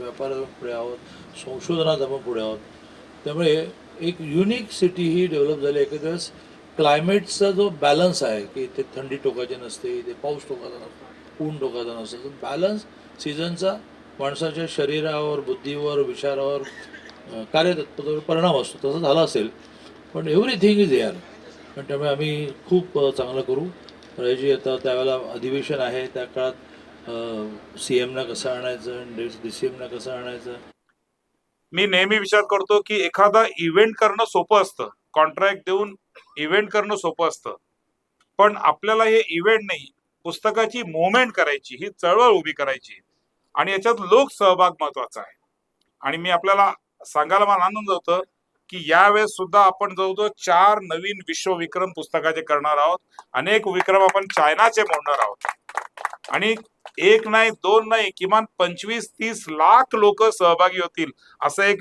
व्यापारात पुढे आहोत, संशोधनात आपण पुढे आहोत. त्यामुळे एक युनिक सिटी ही डेव्हलप झाली. एखाद्या वेळेस क्लायमेटचा जो बॅलन्स आहे की इथे थंडी टोकाची नसते, इथे पाऊस टोकाचा नसतो, ऊन टोकाचा नसतो, तर बॅलन्स सीझनचा माणसाच्या शरीरावर, बुद्धीवर, विचारावर, कार्यतत्परतेवर परिणाम असतो. तसं झालं असेल, पण एव्हरीथिंग इज एअर. पण त्यामुळे आम्ही खूप चांगलं करू. राजी आता त्यावेळेला अधिवेशन आहे, त्या काळात सी एमना कसं आणायचं, डी सी एमना कसं आणायचं. मी नेहमी विचार करतो की एखादा इव्हेंट करणं सोपं असतं, कॉन्ट्रॅक्ट देऊन इव्हेंट करणं सोपं असतं, पण आपल्याला हे इव्हेंट नाही, पुस्तकाची मुवमेंट करायची, ही चळवळ उभी करायची आणि याच्यात लोक सहभाग महत्वाचा आहे. आणि मी आपल्याला सांगायला मला आनंद होतो की यावेळेस सुद्धा आपण जवळजवळ 4 नवीन विश्वविक्रम पुस्तकाचे करणार आहोत. अनेक विक्रम आपण चायनाचे मोडणार आहोत आणि एक नाही, दोन नाही, किमान 25-30 लाख लोक सहभागी होतील असं एक